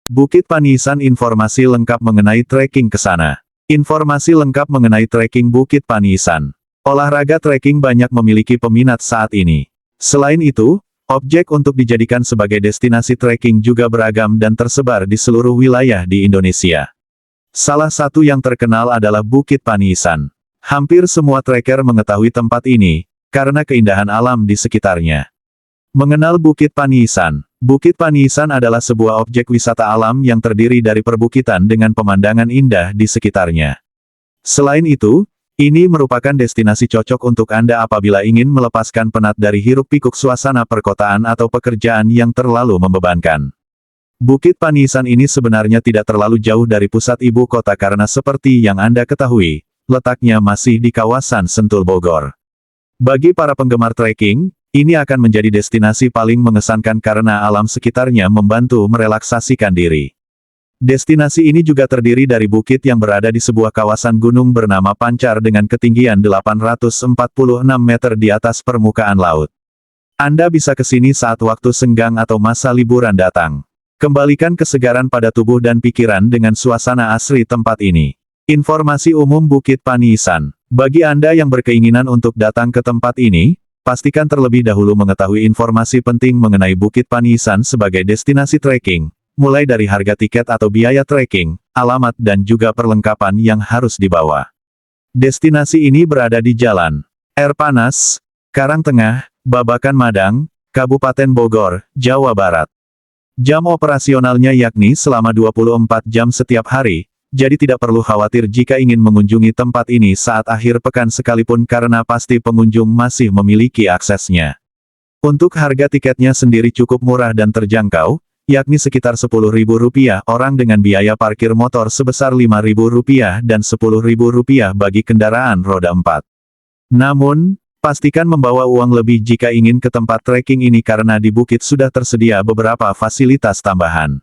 Bukit Paniisan. Informasi lengkap mengenai trekking ke sana. Informasi lengkap mengenai trekking Bukit Paniisan. Olahraga trekking banyak memiliki peminat saat ini. Selain itu, objek untuk dijadikan sebagai destinasi trekking juga beragam dan tersebar di seluruh wilayah di Indonesia. Salah satu yang terkenal adalah Bukit Paniisan. Hampir semua trekker mengetahui tempat ini, karena keindahan alam di sekitarnya. Mengenal Bukit Paniisan. Bukit Paniisan adalah sebuah objek wisata alam yang terdiri dari perbukitan dengan pemandangan indah di sekitarnya. Selain itu, ini merupakan destinasi cocok untuk Anda apabila ingin melepaskan penat dari hiruk-pikuk suasana perkotaan atau pekerjaan yang terlalu membebankan. Bukit Paniisan ini sebenarnya tidak terlalu jauh dari pusat ibu kota karena seperti yang Anda ketahui, letaknya masih di kawasan Sentul Bogor. Bagi para penggemar trekking, ini akan menjadi destinasi paling mengesankan karena alam sekitarnya membantu merelaksasikan diri. Destinasi ini juga terdiri dari bukit yang berada di sebuah kawasan gunung bernama Pancar dengan ketinggian 846 meter di atas permukaan laut. Anda bisa ke sini saat waktu senggang atau masa liburan datang. Kembalikan kesegaran pada tubuh dan pikiran dengan suasana asri tempat ini. Informasi umum Bukit Paniisan. Bagi Anda yang berkeinginan untuk datang ke tempat ini, pastikan terlebih dahulu mengetahui informasi penting mengenai Bukit Paniisan sebagai destinasi trekking, mulai dari harga tiket atau biaya trekking, alamat dan juga perlengkapan yang harus dibawa. Destinasi ini berada di Jalan Air Panas, Karangtengah, Babakan Madang, Kabupaten Bogor, Jawa Barat. Jam operasionalnya yakni selama 24 jam setiap hari, jadi tidak perlu khawatir jika ingin mengunjungi tempat ini saat akhir pekan sekalipun karena pasti pengunjung masih memiliki aksesnya. Untuk harga tiketnya sendiri cukup murah dan terjangkau, yakni sekitar Rp10.000 orang dengan biaya parkir motor sebesar Rp5.000 dan Rp10.000 bagi kendaraan roda 4. Namun, pastikan membawa uang lebih jika ingin ke tempat trekking ini karena di bukit sudah tersedia beberapa fasilitas tambahan.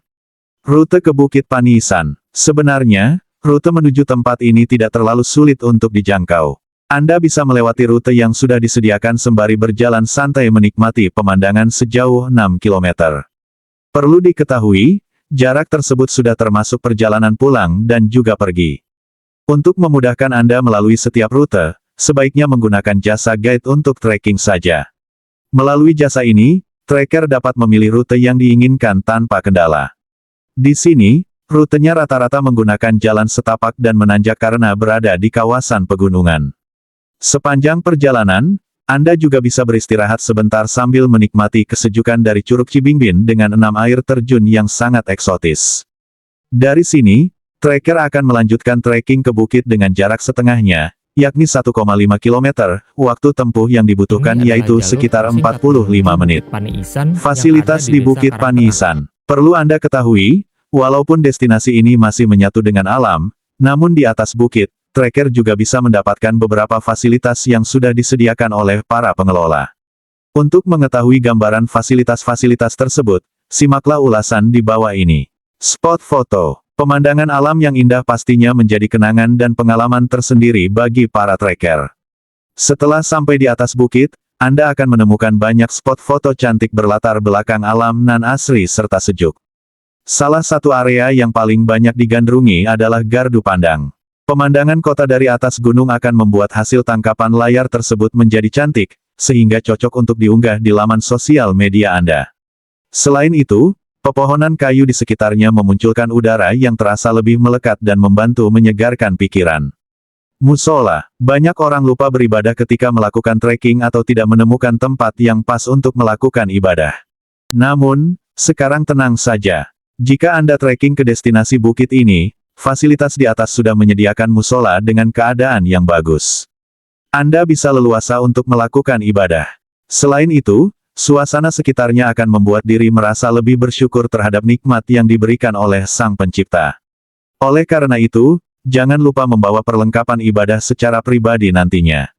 Rute ke Bukit Paniisan. Sebenarnya, rute menuju tempat ini tidak terlalu sulit untuk dijangkau. Anda bisa melewati rute yang sudah disediakan sembari berjalan santai menikmati pemandangan sejauh 6 km. Perlu diketahui, jarak tersebut sudah termasuk perjalanan pulang dan juga pergi. Untuk memudahkan Anda melalui setiap rute, sebaiknya menggunakan jasa guide untuk trekking saja. Melalui jasa ini, trekker dapat memilih rute yang diinginkan tanpa kendala. Di sini, rutenya rata-rata menggunakan jalan setapak dan menanjak karena berada di kawasan pegunungan. Sepanjang perjalanan, Anda juga bisa beristirahat sebentar sambil menikmati kesejukan dari Curug Cibingbin dengan 6 air terjun yang sangat eksotis. Dari sini, trekker akan melanjutkan trekking ke bukit dengan jarak setengahnya, yakni 1,5 km, waktu tempuh yang dibutuhkan yaitu sekitar 45 menit. Fasilitas di Bukit Paniisan. Perlu Anda ketahui, walaupun destinasi ini masih menyatu dengan alam, namun di atas bukit, trekker juga bisa mendapatkan beberapa fasilitas yang sudah disediakan oleh para pengelola. Untuk mengetahui gambaran fasilitas-fasilitas tersebut, simaklah ulasan di bawah ini. Spot foto. Pemandangan alam yang indah pastinya menjadi kenangan dan pengalaman tersendiri bagi para trekker. Setelah sampai di atas bukit, Anda akan menemukan banyak spot foto cantik berlatar belakang alam nan asri serta sejuk. Salah satu area yang paling banyak digandrungi adalah gardu pandang. Pemandangan kota dari atas gunung akan membuat hasil tangkapan layar tersebut menjadi cantik, sehingga cocok untuk diunggah di laman sosial media Anda. Selain itu, pepohonan kayu di sekitarnya memunculkan udara yang terasa lebih melekat dan membantu menyegarkan pikiran. Musola. Banyak orang lupa beribadah ketika melakukan trekking atau tidak menemukan tempat yang pas untuk melakukan ibadah. Namun, sekarang tenang saja. Jika Anda trekking ke destinasi bukit ini, fasilitas di atas sudah menyediakan musola dengan keadaan yang bagus. Anda bisa leluasa untuk melakukan ibadah. Selain itu, suasana sekitarnya akan membuat diri merasa lebih bersyukur terhadap nikmat yang diberikan oleh Sang Pencipta. Oleh karena itu, jangan lupa membawa perlengkapan ibadah secara pribadi nantinya.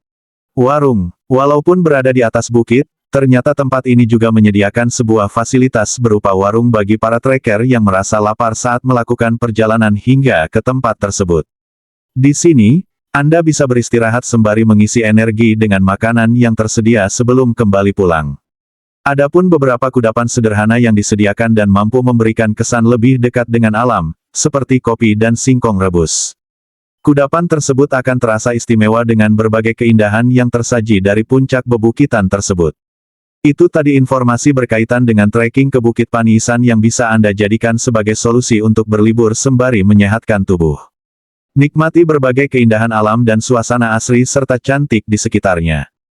Warung. Walaupun berada di atas bukit, ternyata tempat ini juga menyediakan sebuah fasilitas berupa warung bagi para trekker yang merasa lapar saat melakukan perjalanan hingga ke tempat tersebut. Di sini, Anda bisa beristirahat sembari mengisi energi dengan makanan yang tersedia sebelum kembali pulang. Adapun beberapa kudapan sederhana yang disediakan dan mampu memberikan kesan lebih dekat dengan alam, seperti kopi dan singkong rebus. Kudapan tersebut akan terasa istimewa dengan berbagai keindahan yang tersaji dari puncak bebukitan tersebut. Itu tadi informasi berkaitan dengan trekking ke Bukit Paniisan yang bisa Anda jadikan sebagai solusi untuk berlibur sembari menyehatkan tubuh. Nikmati berbagai keindahan alam dan suasana asri serta cantik di sekitarnya.